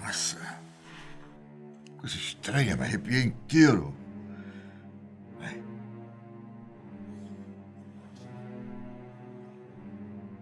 Nossa, coisa estranha, me arrepiei inteiro.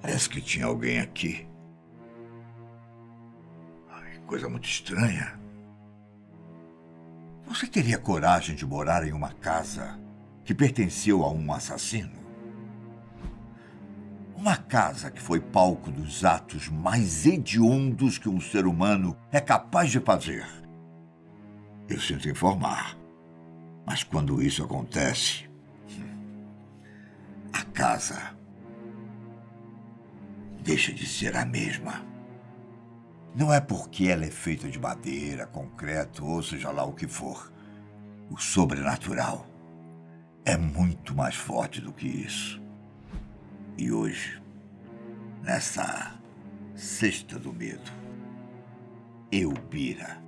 Parece que tinha alguém aqui. Ai, coisa muito estranha. Você teria coragem de morar em uma casa que pertenceu a um assassino? Uma casa que foi palco dos atos mais hediondos que um ser humano é capaz de fazer. Eu sinto informar, mas quando isso acontece, a casa deixa de ser a mesma. Não é porque ela é feita de madeira, concreto, ou seja lá o que for. O sobrenatural é muito mais forte do que isso. E hoje, nessa Sexta do Medo, eu, Bira,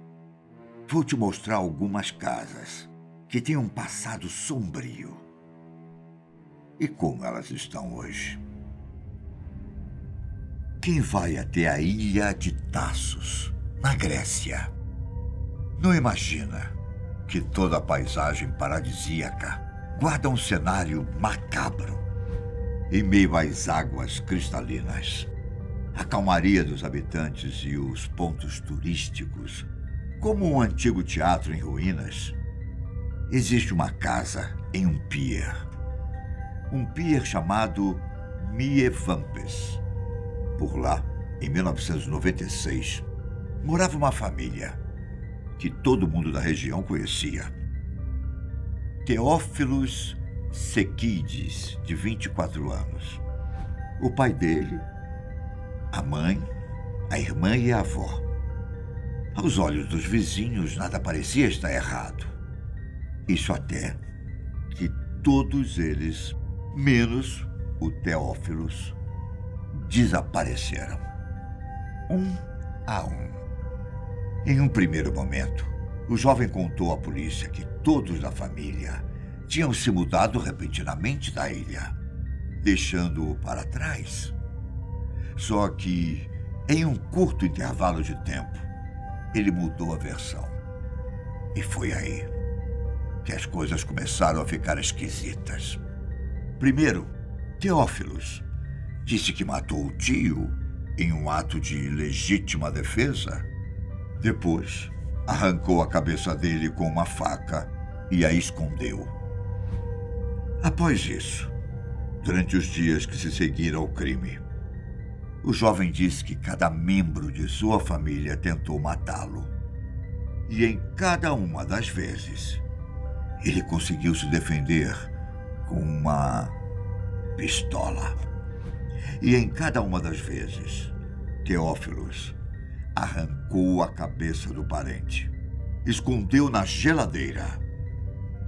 vou te mostrar algumas casas que têm um passado sombrio. E como elas estão hoje. Quem vai até a ilha de Taços, na Grécia, não imagina que toda a paisagem paradisíaca guarda um cenário macabro. Em meio às águas cristalinas, a calmaria dos habitantes e os pontos turísticos, como um antigo teatro em ruínas, existe uma casa em um pier. Um pier chamado Mievampes. Por lá, em 1996, morava uma família que todo mundo da região conhecia. Teófilos Sequides, de 24 anos. O pai dele, a mãe, a irmã e a avó. Aos olhos dos vizinhos, nada parecia estar errado. Isso até que todos eles, menos o Teófilos, desapareceram. Um a um. Em um primeiro momento, o jovem contou à polícia que todos da família tinham se mudado repentinamente da ilha, deixando-o para trás. Só que, em um curto intervalo de tempo, ele mudou a versão. E foi aí que as coisas começaram a ficar esquisitas. Primeiro, Teófilos disse que matou o tio em um ato de legítima defesa. Depois, arrancou a cabeça dele com uma faca e a escondeu. Após isso, durante os dias que se seguiram ao crime, o jovem disse que cada membro de sua família tentou matá-lo. E em cada uma das vezes, ele conseguiu se defender com uma pistola. E em cada uma das vezes, Teófilos arrancou a cabeça do parente, escondeu na geladeira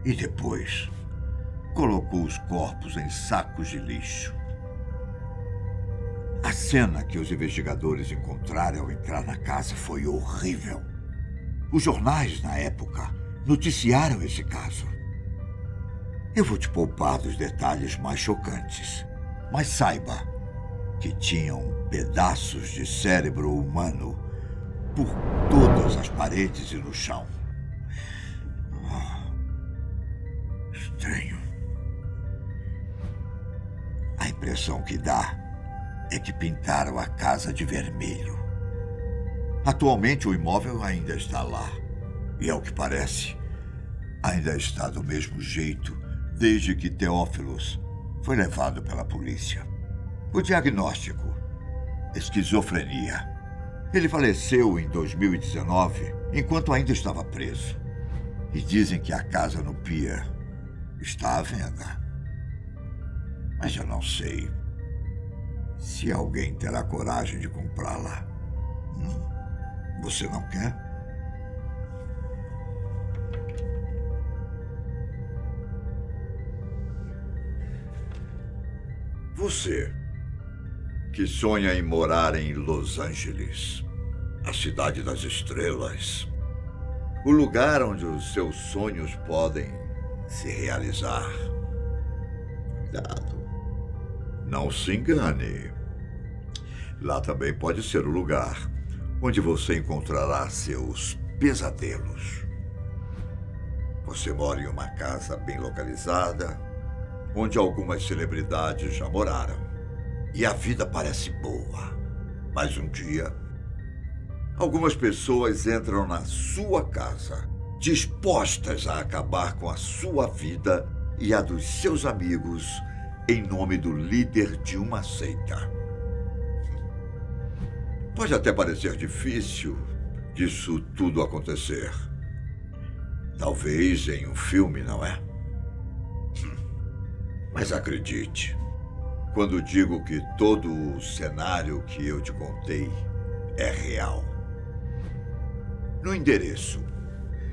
e depois colocou os corpos em sacos de lixo. A cena que os investigadores encontraram ao entrar na casa foi horrível. Os jornais, na época, noticiaram esse caso. Eu vou te poupar dos detalhes mais chocantes, mas saiba que tinham pedaços de cérebro humano por todas as paredes e no chão. Estranho. A impressão que dá é que pintaram a casa de vermelho. Atualmente o imóvel ainda está lá. E ao que parece, ainda está do mesmo jeito desde que Teófilos foi levado pela polícia. O diagnóstico: esquizofrenia. Ele faleceu em 2019, enquanto ainda estava preso. E dizem que a casa no pier está à venda. Mas eu não sei se alguém terá coragem de comprá-la. Você não quer? Você, que sonha em morar em Los Angeles, a cidade das estrelas, o lugar onde os seus sonhos podem se realizar. Cuidado. Não se engane. Lá também pode ser o lugar onde você encontrará seus pesadelos. Você mora em uma casa bem localizada, onde algumas celebridades já moraram. E a vida parece boa. Mas um dia, algumas pessoas entram na sua casa, dispostas a acabar com a sua vida e a dos seus amigos em nome do líder de uma seita. Pode até parecer difícil disso tudo acontecer. Talvez em um filme, não é? Mas acredite, quando digo que todo o cenário que eu te contei é real. No endereço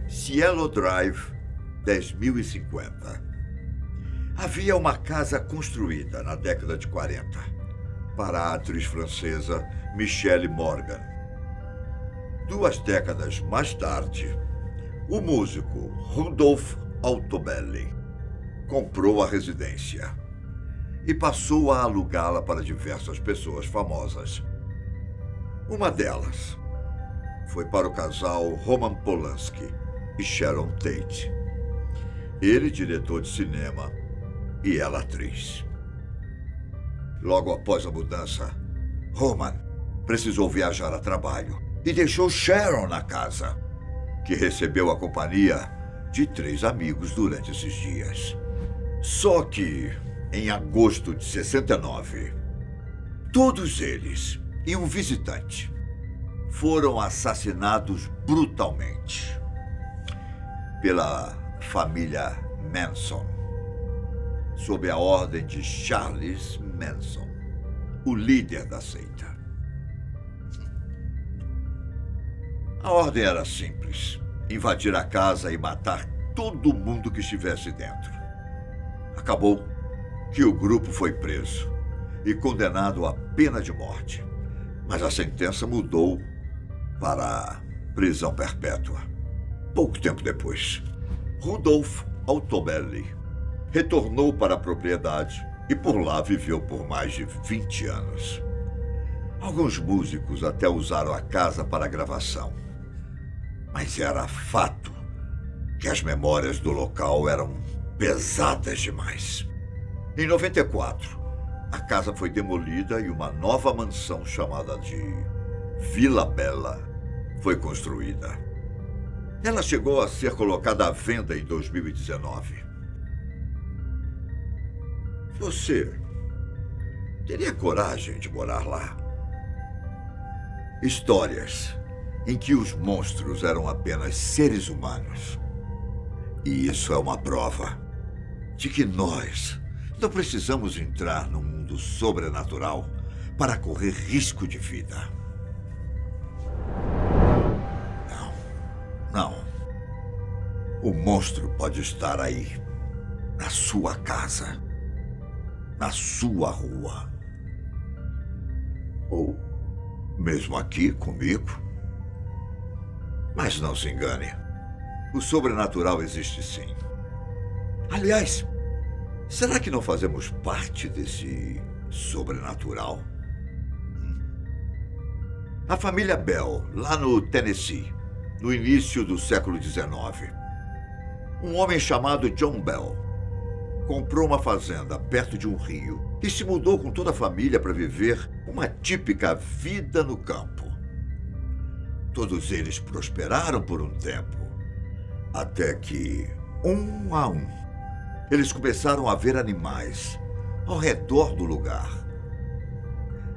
Cielo Drive, 10.050, havia uma casa construída na década de 40 para a atriz francesa Michelle Morgan. 2 décadas mais tarde, o músico Rudolf Altobelli comprou a residência e passou a alugá-la para diversas pessoas famosas. Uma delas foi para o casal Roman Polanski e Sharon Tate. Ele, diretor de cinema, e ela, atriz. Logo após a mudança, Roman precisou viajar a trabalho e deixou Sharon na casa, que recebeu a companhia de 3 amigos durante esses dias. Só que, em agosto de 69, todos eles e um visitante foram assassinados brutalmente pela família Manson, sob a ordem de Charles Manson, o líder da seita. A ordem era simples: invadir a casa e matar todo mundo que estivesse dentro. Acabou que o grupo foi preso e condenado à pena de morte, mas a sentença mudou para prisão perpétua. Pouco tempo depois, Rudolf Altobelli retornou para a propriedade e por lá viveu por mais de 20 anos. Alguns músicos até usaram a casa para a gravação, mas era fato que as memórias do local eram pesadas demais. Em 94, a casa foi demolida e uma nova mansão chamada de Vila Bela foi construída. Ela chegou a ser colocada à venda em 2019. Você teria coragem de morar lá? Histórias em que os monstros eram apenas seres humanos. E isso é uma prova de que nós não precisamos entrar no mundo sobrenatural para correr risco de vida. Não. O monstro pode estar aí, na sua casa, na sua rua. Ou mesmo aqui comigo. Mas não se engane. O sobrenatural existe sim. Aliás, será que não fazemos parte desse sobrenatural? A família Bell, lá no Tennessee, no início do século XIX, um homem chamado John Bell comprou uma fazenda perto de um rio e se mudou com toda a família para viver uma típica vida no campo. Todos eles prosperaram por um tempo, até que, um a um, eles começaram a ver animais ao redor do lugar.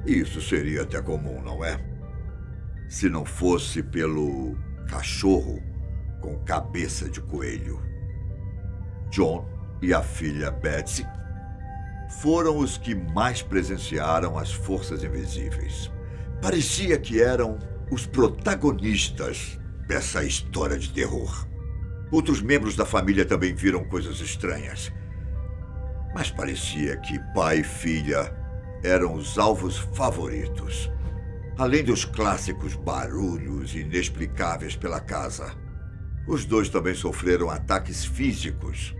Isso seria até comum, não é? Se não fosse pelo cachorro com cabeça de coelho. John e a filha Betsy foram os que mais presenciaram as forças invisíveis. Parecia que eram os protagonistas dessa história de terror. Outros membros da família também viram coisas estranhas. Mas parecia que pai e filha eram os alvos favoritos. Além dos clássicos barulhos inexplicáveis pela casa, os dois também sofreram ataques físicos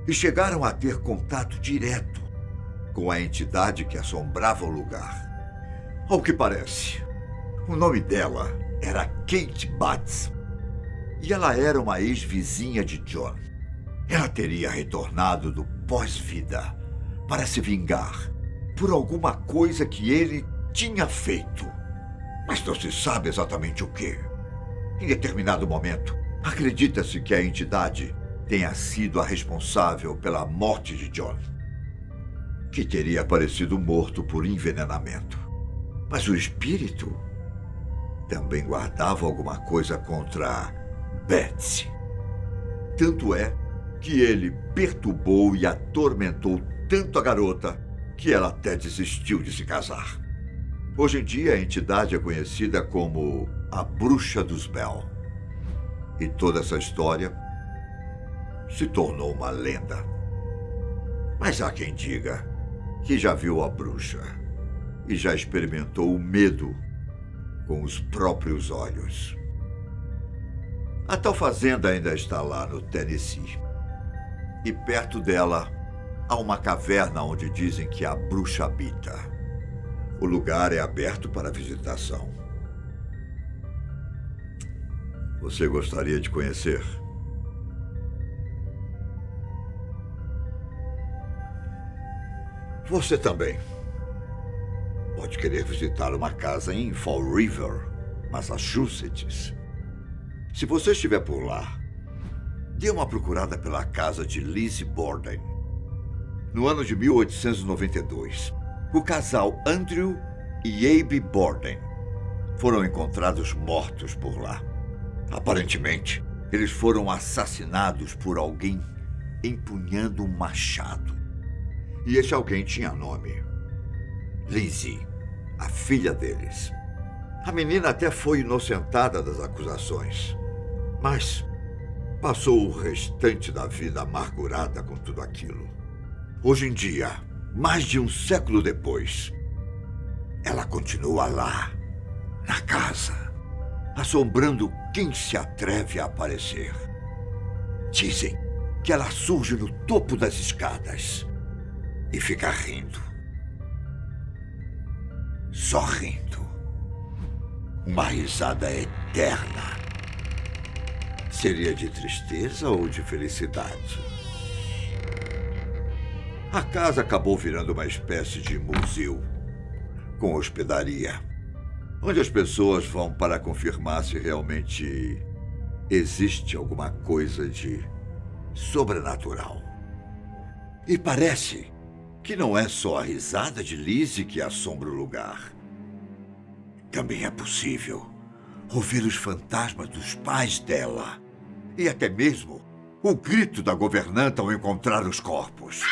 e chegaram a ter contato direto com a entidade que assombrava o lugar. Ao que parece, o nome dela era Kate Batts. E ela era uma ex-vizinha de John. Ela teria retornado do pós-vida para se vingar por alguma coisa que ele tinha feito. Mas não se sabe exatamente o quê. Em determinado momento, acredita-se que a entidade tenha sido a responsável pela morte de John, que teria aparecido morto por envenenamento. Mas o espírito também guardava alguma coisa contra Betsy. Tanto é que ele perturbou e atormentou tanto a garota que ela até desistiu de se casar. Hoje em dia, a entidade é conhecida como a Bruxa dos Bell. E toda essa história se tornou uma lenda. Mas há quem diga que já viu a bruxa e já experimentou o medo com os próprios olhos. A tal fazenda ainda está lá no Tennessee. E perto dela há uma caverna onde dizem que a bruxa habita. O lugar é aberto para visitação. Você gostaria de conhecer? Você também pode querer visitar uma casa em Fall River, Massachusetts. Se você estiver por lá, dê uma procurada pela casa de Lizzie Borden. No ano de 1892, o casal Andrew e Abe Borden foram encontrados mortos por lá. Aparentemente, eles foram assassinados por alguém empunhando um machado. E esse alguém tinha nome: Lizzie, a filha deles. A menina até foi inocentada das acusações, mas passou o restante da vida amargurada com tudo aquilo. Hoje em dia, mais de um século depois, ela continua lá, na casa, assombrando quem se atreve a aparecer. Dizem que ela surge no topo das escadas e fica rindo. Só rindo. Uma risada eterna. Seria de tristeza ou de felicidade? A casa acabou virando uma espécie de museu, com hospedaria, onde as pessoas vão para confirmar se realmente existe alguma coisa de sobrenatural. E parece que não é só a risada de Lizzie que assombra o lugar. Também é possível ouvir os fantasmas dos pais dela e até mesmo o grito da governanta ao encontrar os corpos.